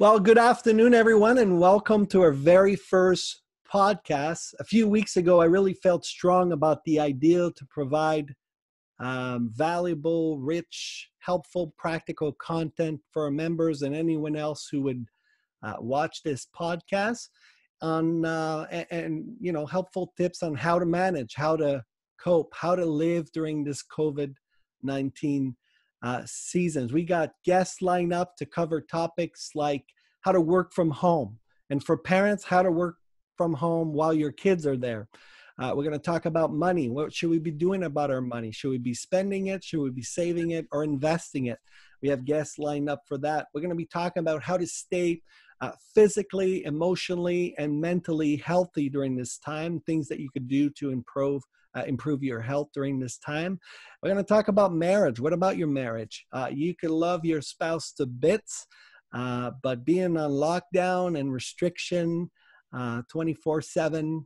Well, good afternoon, everyone, and welcome to our very first podcast. A few weeks ago, I really felt strong about the idea to provide valuable, rich, helpful, practical content for our members and anyone else who would watch this podcast on helpful tips on how to manage, how to cope, how to live during this COVID-19 seasons. We got guests lined up to cover topics like how to work from home, and for parents, how to work from home while your kids are there. We're going to talk about money. What should we be doing about our money? Should we be spending it? Should we be saving it or investing it? We have guests lined up for that. We're going to be talking about how to stay physically, emotionally, and mentally healthy during this time, things that you could do to improve your health during this time. We're going to talk about marriage. What about your marriage? You can love your spouse to bits, but being on lockdown and restriction 24/7,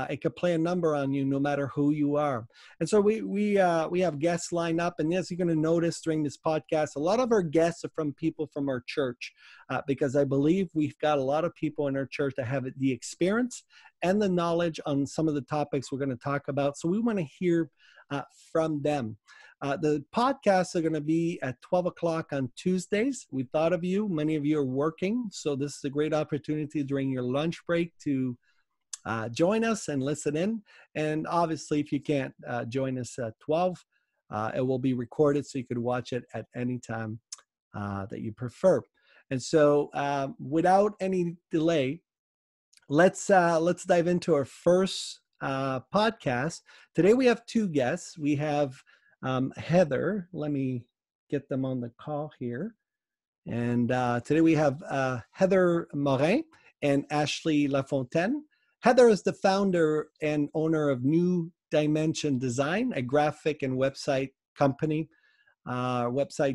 it could play a number on you no matter who you are. And so we have guests lined up, and as you're going to notice during this podcast, a lot of our guests are from people from our church, because I believe we've got a lot of people in our church that have the experience and the knowledge on some of the topics we're going to talk about. So we want to hear from them. The podcasts are going to be at 12 o'clock on Tuesdays. We thought of you. Many of you are working, so this is a great opportunity during your lunch break to join us and listen in. And obviously, if you can't join us at 12, it will be recorded so you could watch it at any time that you prefer. And so without any delay, let's dive into our first podcast. Today we have two guests. We have Heather. Let me get them on the call here. And today we have Heather Morin and Ashlea Lafontaine. Heather is the founder and owner of New Dimension Design, a graphic and website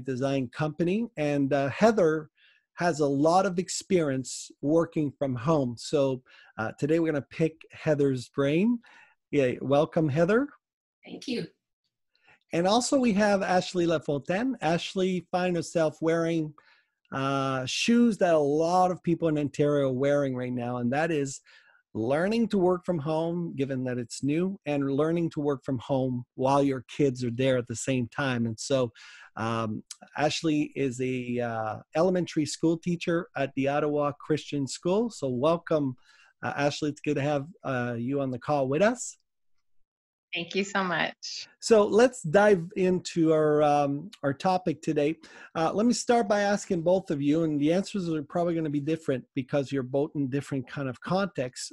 design company. And Heather has a lot of experience working from home. So today we're going to pick Heather's brain. Yeah, welcome, Heather. Thank you. And also we have Ashlea Lafontaine. Ashlea finds herself wearing shoes that a lot of people in Ontario are wearing right now, and that is learning to work from home, given that it's new, and learning to work from home while your kids are there at the same time. And so Ashlea is a elementary school teacher at the Ottawa Christian School. So welcome, Ashlea. It's good to have you on the call with us. Thank you so much. So let's dive into our topic today. Let me start by asking both of you, and the answers are probably going to be different because you're both in different kind of contexts.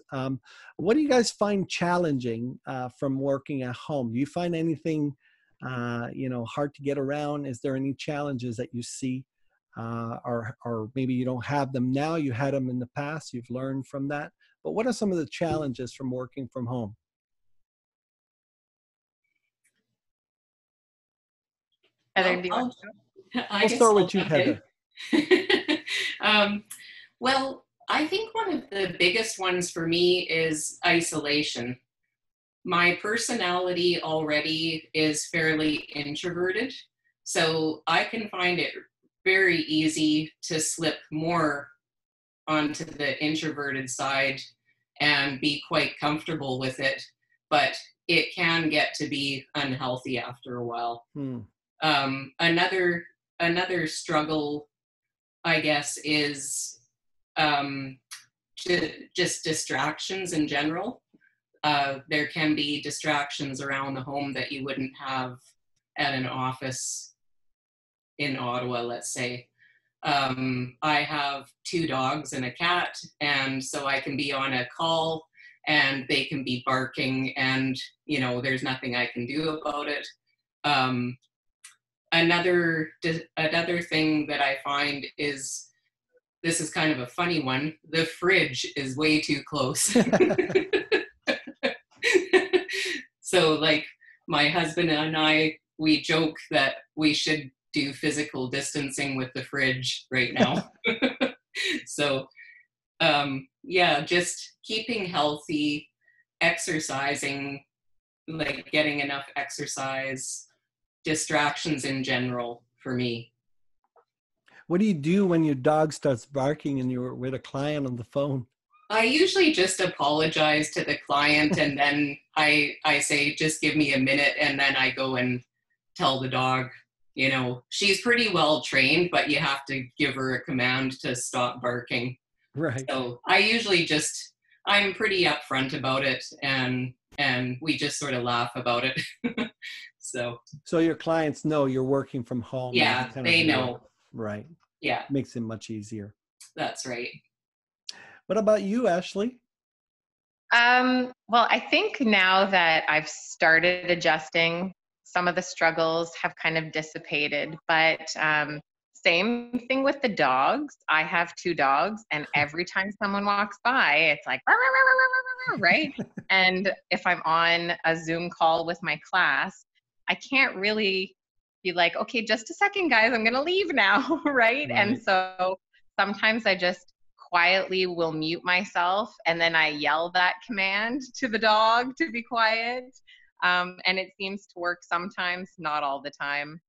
What do you guys find challenging from working at home? Do you find anything hard to get around? Is there any challenges that you see, or maybe you don't have them now? You had them in the past. You've learned from that. But what are some of the challenges from working from home? Heather, I'll start with you, Heather. Well, I think one of the biggest ones for me is isolation. My personality already is fairly introverted, so I can find it very easy to slip more onto the introverted side and be quite comfortable with it, but it can get to be unhealthy after a while. Another struggle, I guess, is just distractions in general. There can be distractions around the home that you wouldn't have at an office in Ottawa, let's say. I have 2 dogs and a cat, and so I can be on a call and they can be barking and, there's nothing I can do about it. Another thing that I find is, this is kind of a funny one, the fridge is way too close. So like my husband and I, we joke that we should do physical distancing with the fridge right now. So just keeping healthy, exercising, like getting enough exercise, distractions in general for me. What do you do when your dog starts barking and you're with a client on the phone? I usually just apologize to the client, and then I say, just give me a minute, and then I go and tell the dog, she's pretty well trained, but you have to give her a command to stop barking. Right. So I usually I'm pretty upfront about it, and we just sort of laugh about it. So your clients know you're working from home. yeah, That's kind they of know. right. Yeah, Makes it much easier. that's right. What about you, Ashley? Well, I think now that I've started adjusting, some of the struggles have kind of dissipated, but same thing with the dogs. I have 2 dogs, and every time someone walks by, it's like, "Rah, rah, rah, rah, rah, rah, rah," right? And if I'm on a Zoom call with my class, I can't really be like, okay, just a second, guys, I'm going to leave now, right? And so sometimes I just quietly will mute myself, and then I yell that command to the dog to be quiet. And it seems to work sometimes, not all the time.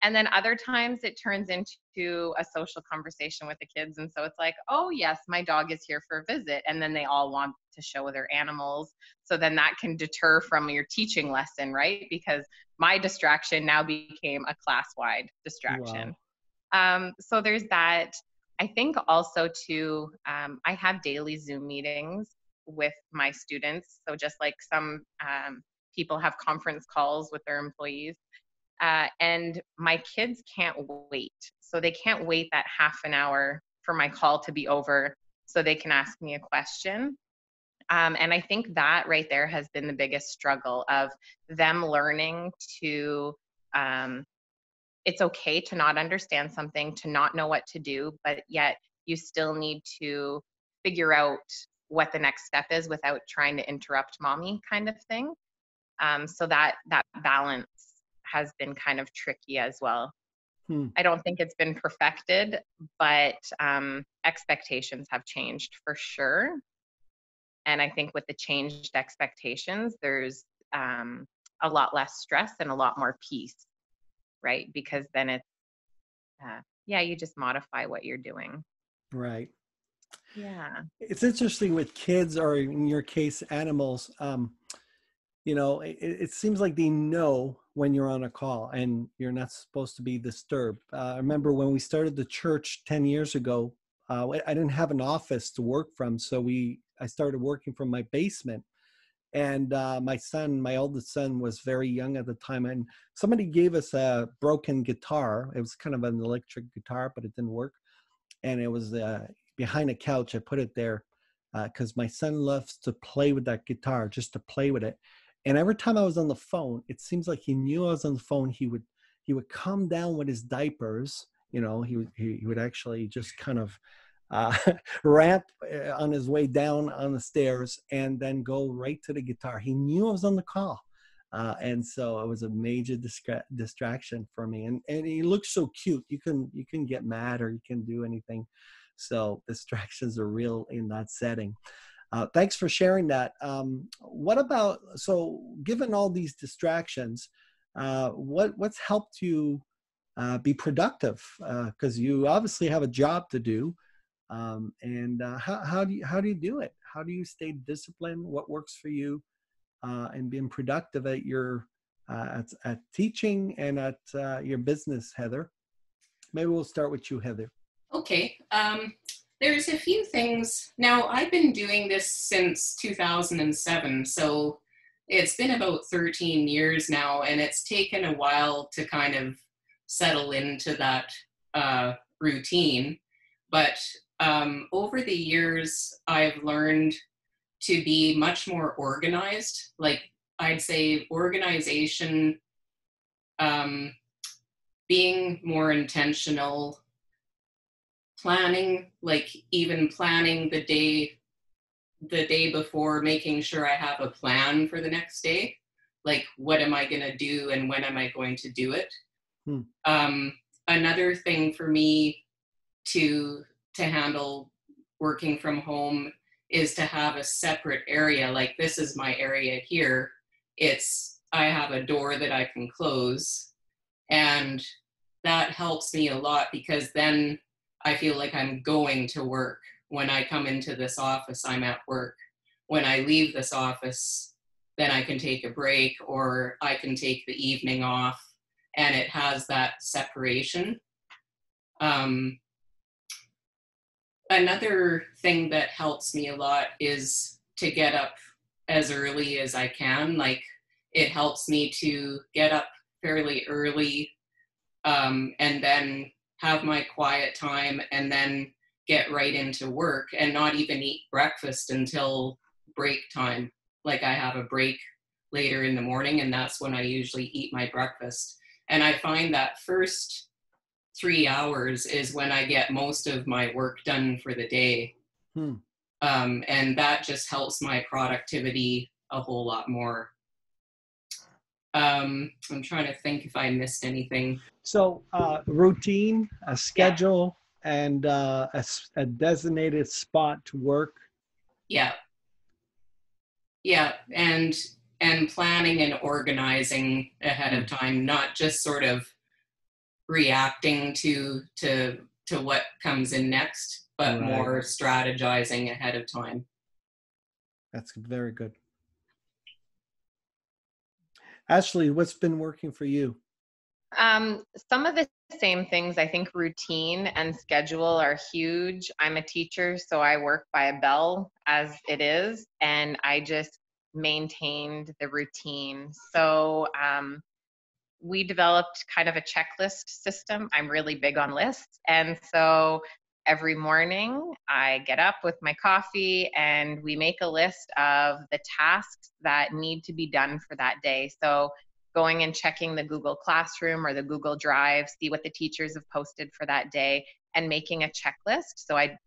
And then other times it turns into a social conversation with the kids. And so it's like, oh, yes, my dog is here for a visit. And then they all want to show their animals. So then that can deter from your teaching lesson, right? Because my distraction now became a class-wide distraction. Wow. So there's that. I think also too, I have daily Zoom meetings with my students. So just like some people have conference calls with their employees. And my kids can't wait. So they can't wait that half an hour for my call to be over so they can ask me a question. And I think that right there has been the biggest struggle of them learning to, it's okay to not understand something, to not know what to do, but yet you still need to figure out what the next step is without trying to interrupt mommy, kind of thing. So that balance has been kind of tricky as well. I don't think it's been perfected, but expectations have changed for sure. And I think with the changed expectations, there's a lot less stress and a lot more peace, right? Because then it's, you just modify what you're doing. Right. Yeah. It's interesting with kids, or in your case, animals. It seems like they know when you're on a call and you're not supposed to be disturbed. I remember when we started the church 10 years ago, I didn't have an office to work from. So I started working from my basement. And my oldest son was very young at the time. And somebody gave us a broken guitar. It was kind of an electric guitar, but it didn't work. And it was behind a couch. I put it there because my son loves to play with that guitar, just to play with it. And every time I was on the phone, it seems like he knew I was on the phone. He would come down with his diapers. He would actually just kind of ramp on his way down on the stairs and then go right to the guitar. He knew I was on the call. And so it was a major distraction for me. And he looks so cute. You can get mad or you can do anything. So distractions are real in that setting. Thanks for sharing that. Given all these distractions, what's helped you be productive? Because you obviously have a job to do. How do you do it? How do you stay disciplined? What works for you and being productive at your at teaching and at your business, Heather? Maybe we'll start with you, Heather. Okay. There's a few things. Now, I've been doing this since 2007, so it's been about 13 years now, and it's taken a while to kind of settle into that routine. But over the years, I've learned to be much more organized. Like, I'd say organization, being more intentional, planning, like even planning the day before, making sure I have a plan for the next day. Like, what am I going to do and when am I going to do it? Another thing for me to handle working from home is to have a separate area. Like, this is my area here. I have a door that I can close, and that helps me a lot, because then I feel like I'm going to work. When I come into this office, I'm at work. When I leave this office, then I can take a break, or I can take the evening off, and it has that separation. Um, Another thing that helps me a lot is to get up as early as I can. Like, it helps me to get up fairly early, and then have my quiet time, and then get right into work and not even eat breakfast until break time. Like, I have a break later in the morning, and that's when I usually eat my breakfast. And I find that first 3 hours is when I get most of my work done for the day. Hmm. And that just helps my productivity a whole lot more. I'm trying to think if I missed anything. So routine, a Yeah, schedule, and a designated spot to work. yeah, yeah. And planning and organizing ahead Hmm. of time, not just sort of reacting to what comes in next, but Right. more strategizing ahead of time. That's very good. Ashley, what's been working for you? Some of the same things. I think routine and schedule are huge. I'm a teacher, so I work by a bell as it is, and I just maintained the routine. So we developed kind of a checklist system. I'm really big on lists. And so every morning I get up with my coffee and we make a list of the tasks that need to be done for that day. So going and checking the Google Classroom or the Google Drive, see what the teachers have posted for that day, and making a checklist. So I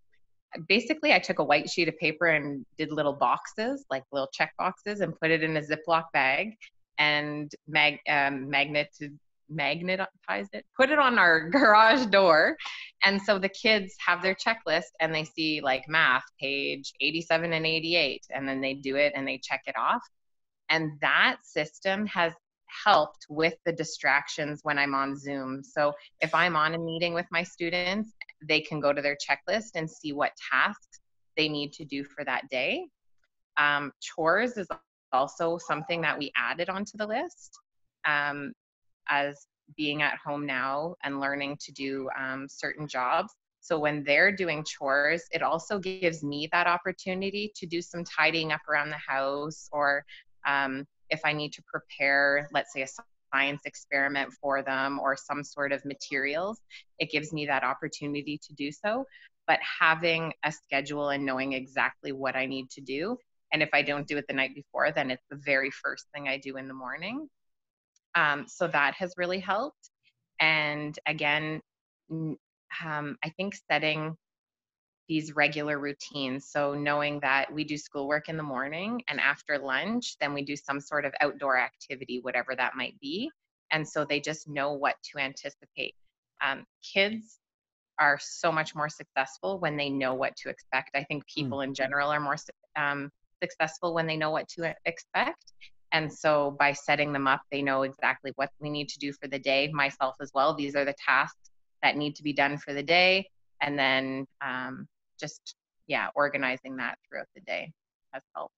took a white sheet of paper and did little boxes, like little check boxes, and put it in a Ziploc bag and magnetized it, put it on our garage door. And so the kids have their checklist and they see like math, page 87 and 88, and then they do it and they check it off. And that system has helped with the distractions when I'm on Zoom. So if I'm on a meeting with my students, they can go to their checklist and see what tasks they need to do for that day. Chores is also something that we added onto the list, as being at home now and learning to do certain jobs. So when they're doing chores, it also gives me that opportunity to do some tidying up around the house, or if I need to prepare, let's say, a science experiment for them or some sort of materials, it gives me that opportunity to do so. But having a schedule and knowing exactly what I need to do, and if I don't do it the night before, then it's the very first thing I do in the morning. So that has really helped. And again, I think setting these regular routines. So knowing that we do schoolwork in the morning, and after lunch, then we do some sort of outdoor activity, whatever that might be. And so they just know what to anticipate. Kids are so much more successful when they know what to expect. I think Hmm. people in general are more successful when they know what to expect. And so by setting them up, they know exactly what we need to do for the day, myself as well. These are the tasks that need to be done for the day. And then just, yeah, organizing that throughout the day has helped.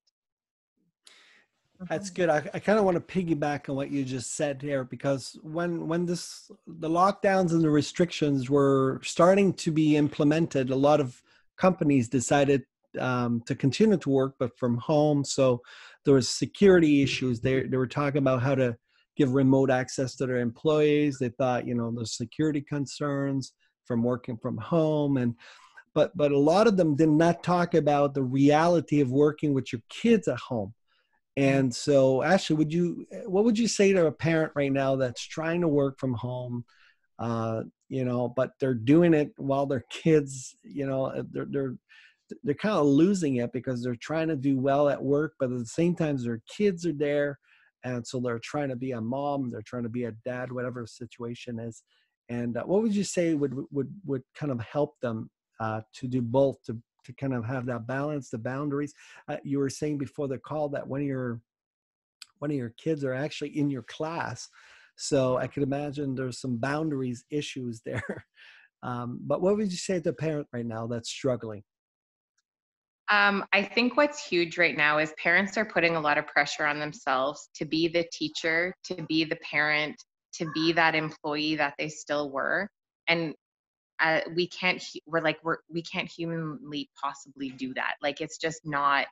That's good. I kind of want to piggyback on what you just said here, because when the lockdowns and the restrictions were starting to be implemented, a lot of companies decided to continue to work, but from home. So there was security issues. They were talking about how to give remote access to their employees. They thought, the security concerns from working from home, but a lot of them did not talk about the reality of working with your kids at home. And so, Ashley, what would you say to a parent right now that's trying to work from home, but they're doing it while their kids, they're kind of losing it because they're trying to do well at work, but at the same time, their kids are there, and so they're trying to be a mom, they're trying to be a dad, whatever the situation is. And what would you say would kind of help them to do both, to kind of have that balance, the boundaries? You were saying before the call that one of your kids are actually in your class. So I could imagine there's some boundaries issues there. But what would you say to a parent right now that's struggling? I think what's huge right now is parents are putting a lot of pressure on themselves to be the teacher, to be the parent, to be that employee that they still were. And we can't, we can't humanly possibly do that. Like, it's just not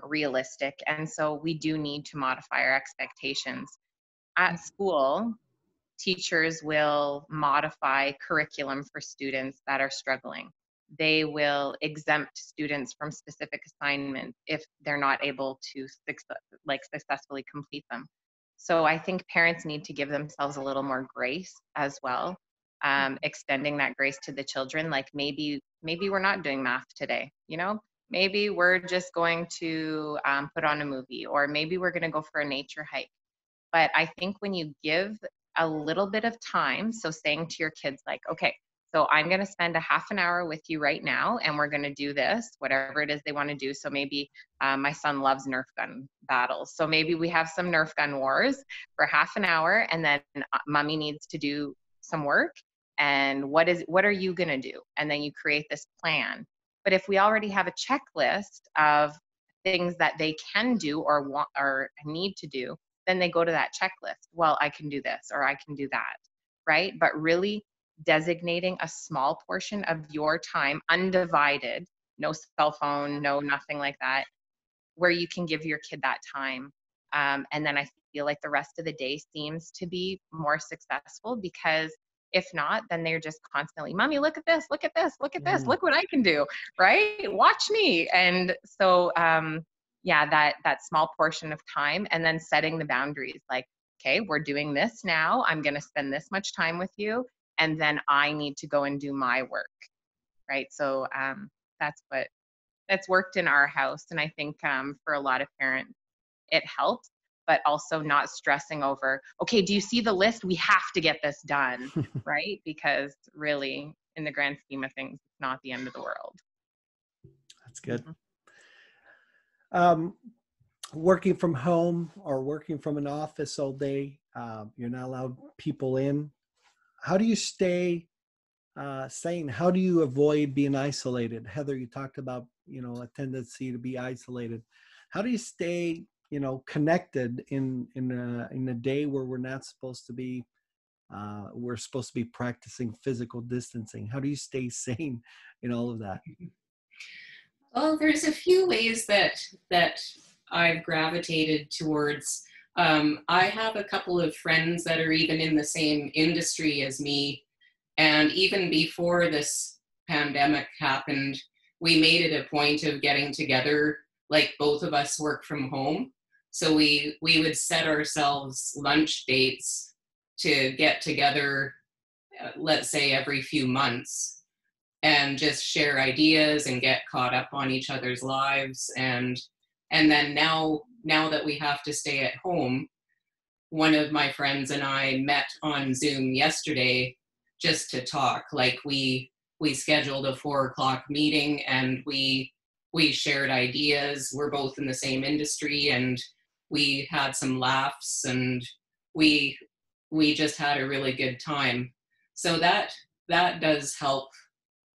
realistic. And so we do need to modify our expectations. At school, teachers will modify curriculum for students that are struggling. They will exempt students from specific assignments if they're not able to successfully complete them. So I think parents need to give themselves a little more grace as well, extending that grace to the children. Like, maybe we're not doing math today, maybe we're just going to put on a movie, or maybe we're going to go for a nature hike. But I think when you give a little bit of time, so saying to your kids, like, okay, so I'm going to spend a half an hour with you right now, and we're going to do this, whatever it is they want to do. So maybe my son loves Nerf gun battles. So maybe we have some Nerf gun wars for half an hour, and then mommy needs to do some work. And what are you going to do? And then you create this plan. But if we already have a checklist of things that they can do or want or need to do, then they go to that checklist. Well, I can do this or I can do that, right? But really designating a small portion of your time, undivided, no cell phone, no nothing like that, where you can give your kid that time. And then I feel like the rest of the day seems to be more successful, because if not, then they're just constantly, mommy, look at this, look at this, look at this, look what I can do, right? Watch me. And so, yeah, that small portion of time, and then setting the boundaries, like, okay, we're doing this now. I'm going to spend this much time with you, and then I need to go and do my work, right? So that's worked in our house, and I think for a lot of parents, it helps. But also not stressing over, okay, do you see the list? We have to get this done, right? Because really, in the grand scheme of things, it's not the end of the world. That's good. Working from home or working from an office all day, you're not allowed people in. How do you stay sane? How do you avoid being isolated? Heather, you talked about, a tendency to be isolated. How do you stay, connected in a day where we're not supposed to be, we're supposed to be practicing physical distancing? How do you stay sane in all of that? Well, there's a few ways that I've gravitated towards. I have a couple of friends that are even in the same industry as me, and even before this pandemic happened, we made it a point of getting together. Like, both of us work from home, so we would set ourselves lunch dates to get together, let's say every few months, and just share ideas and get caught up on each other's lives. And then now that we have to stay at home, one of my friends and I met on Zoom yesterday just to talk. Like, we scheduled a 4:00 meeting, and we shared ideas. We're both in the same industry, and we had some laughs, and we just had a really good time. So that does help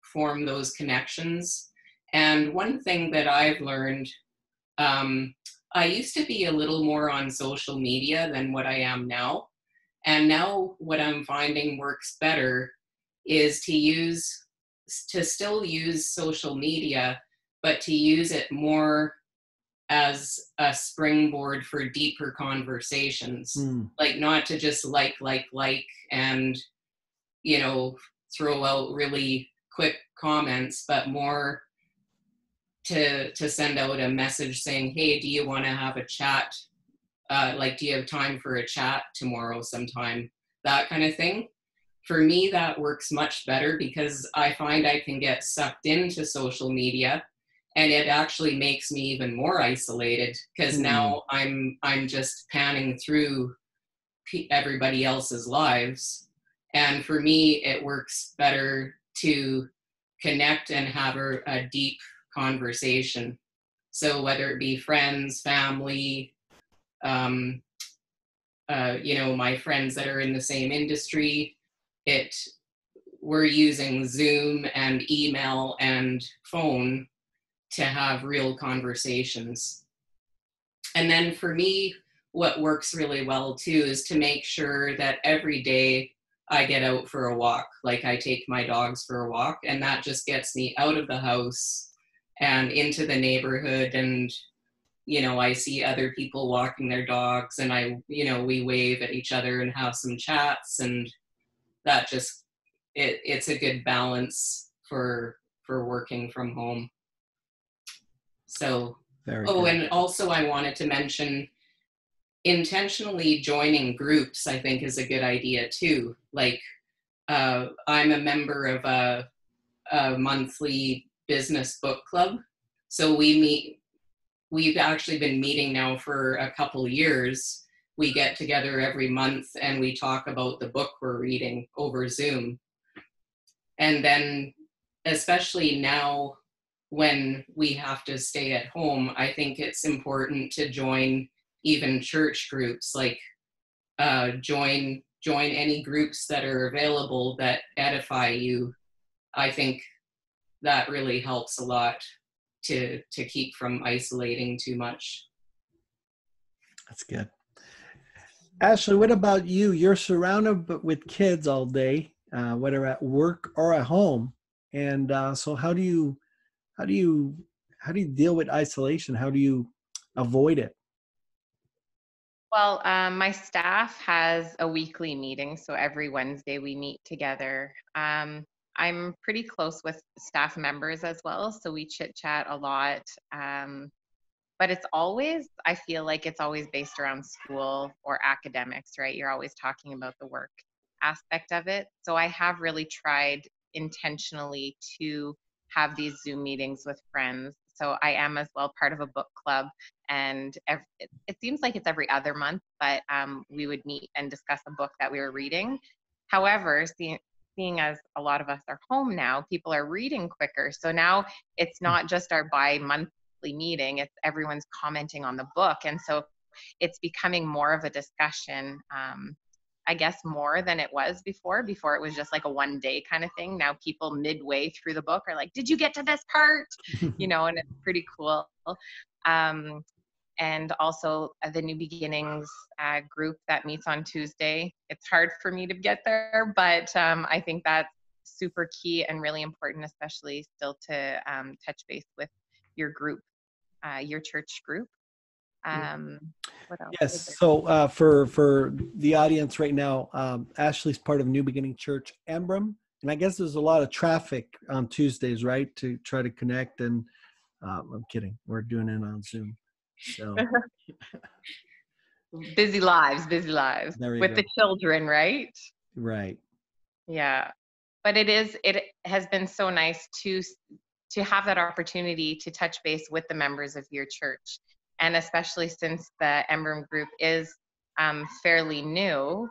form those connections. And one thing that I've learned, I used to be a little more on social media than what I am now. And now what I'm finding works better is to still use social media, but to use it more as a springboard for deeper conversations. Like, not to just like, and, throw out really quick comments, but more to send out a message saying, hey, do you want to have a chat? Do you have time for a chat tomorrow sometime? That kind of thing. For me, that works much better, because I find I can get sucked into social media, and it actually makes me even more isolated, because now I'm just panning through everybody else's lives. And for me, it works better to connect and have a deep conversation. So whether it be friends, family, my friends that are in the same industry, we're using Zoom and email and phone to have real conversations. And then for me, what works really well too is to make sure that every day I get out for a walk. Like I take my dogs for a walk, and that just gets me out of the house and into the neighborhood. And, I see other people walking their dogs, and we wave at each other and have some chats. And that just, it's a good balance for working from home. So, good. And also I wanted to mention, intentionally joining groups, I think, is a good idea too. Like, I'm a member of a monthly business book club. So we've actually been meeting now for a couple years. We get together every month and we talk about the book we're reading over Zoom. And then, especially now when we have to stay at home, I think it's important to join even church groups, like join any groups that are available that edify you. I think that really helps a lot to keep from isolating too much. That's good. Ashlea, what about you? You're surrounded with kids all day, whether at work or at home. And so how do you deal with isolation? How do you avoid it? Well, my staff has a weekly meeting, so every Wednesday we meet together. I'm pretty close with staff members as well, so we chit-chat a lot. But I feel like it's always based around school or academics, right? You're always talking about the work aspect of it. So I have really tried intentionally to have these Zoom meetings with friends. So I am as well part of a book club, and it seems like it's every other month, but we would meet and discuss a book that we were reading. However, seeing as a lot of us are home now, people are reading quicker. So now it's not just our bi-monthly meeting, it's everyone's commenting on the book. And so it's becoming more of a discussion, I guess more than it was before. Before it was just like a one day kind of thing. Now people midway through the book are like, did you get to this part? And it's pretty cool. And also the New Beginnings group that meets on Tuesday. It's hard for me to get there, but I think that's super key and really important, especially still to touch base with your group, your church group. What else? Yes. So for the audience right now, Ashlea's part of New Beginning Church Emblem, and I guess there's a lot of traffic on Tuesdays, right, to try to connect. And I'm kidding, we're doing it on Zoom. So busy lives with go. The children, right? Right. Yeah, but it has been so nice to have that opportunity to touch base with the members of your church, and especially since the Emblem group is fairly new.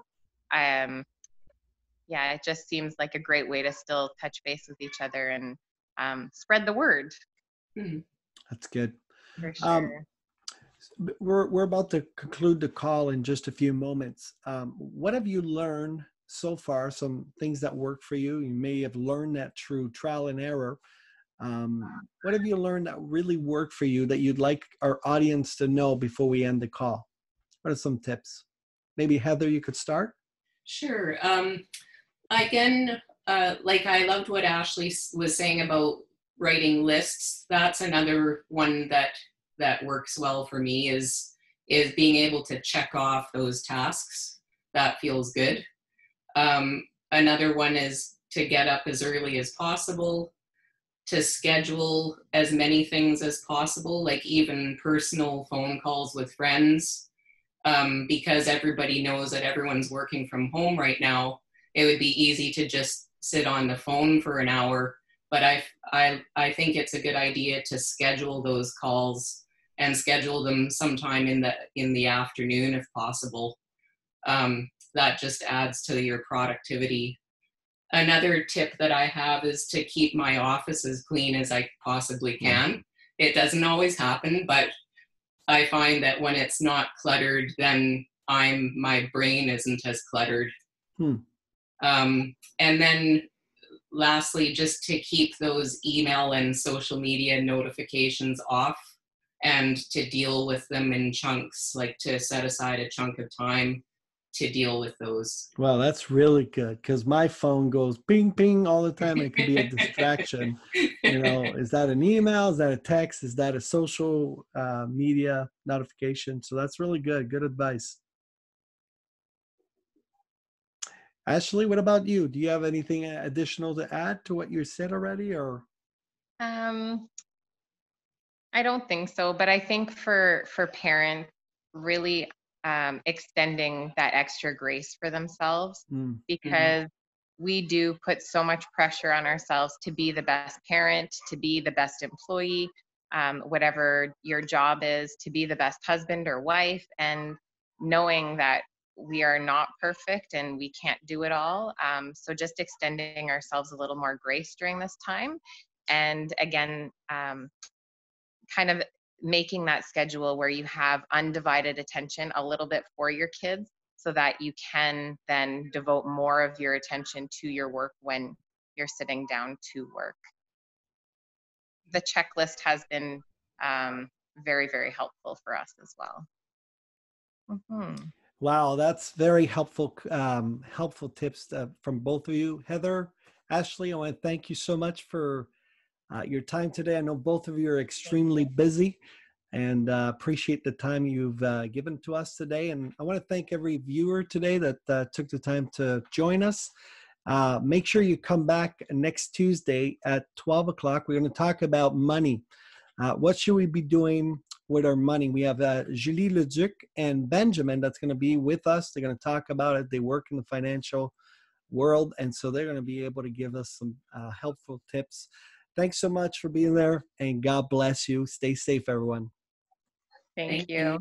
It just seems like a great way to still touch base with each other and spread the word. That's good. For sure. We're about to conclude the call in just a few moments. What have you learned so far? Some things that work for you. You may have learned that through trial and error. What have you learned that really worked for you that you'd like our audience to know before we end the call? What are some tips? Maybe Heather, you could start. Sure. Again, like I loved what Ashlea was saying about writing lists. That's another one that works well for me is being able to check off those tasks. That feels good. Another one is to get up as early as possible, to schedule as many things as possible, like even personal phone calls with friends, because everybody knows that everyone's working from home right now. It would be easy to just sit on the phone for an hour, but I think it's a good idea to schedule those calls and schedule them sometime in the afternoon if possible. That just adds to your productivity. Another tip that I have is to keep my office as clean as I possibly can. It doesn't always happen, but I find that when it's not cluttered, then my brain isn't as cluttered. Hmm. And then lastly, just to keep those email and social media notifications off and to deal with them in chunks, like to set aside a chunk of time to deal with those. Well, that's really good because my phone goes ping, ping all the time. And it could be a distraction. You know, is that an email? Is that a text? Is that a social media notification? So that's really good. Good advice. Ashley, what about you? Do you have anything additional to add to what you said already, or? I don't think so, but I think for parents, really extending that extra grace for themselves, because we do put so much pressure on ourselves to be the best parent, to be the best employee, whatever your job is, to be the best husband or wife, and knowing that we are not perfect and we can't do it all. So just extending ourselves a little more grace during this time. And again, kind of making that schedule where you have undivided attention a little bit for your kids so that you can then devote more of your attention to your work when you're sitting down to work. The checklist has been very, very helpful for us as well. Wow, that's very helpful, helpful tips from both of you. Heather, Ashley, I want to thank you so much for your time today. I know both of you are extremely busy and appreciate the time you've given to us today. And I want to thank every viewer today that took the time to join us. Make sure you come back next Tuesday at 12 o'clock. We're going to talk about money. What should we be doing with our money? We have Julie Leduc and Benjamin that's going to be with us. They're going to talk about it. They work in the financial world, and so they're going to be able to give us some helpful tips. Thanks so much for being there, and God bless you. Stay safe, everyone. Thank you.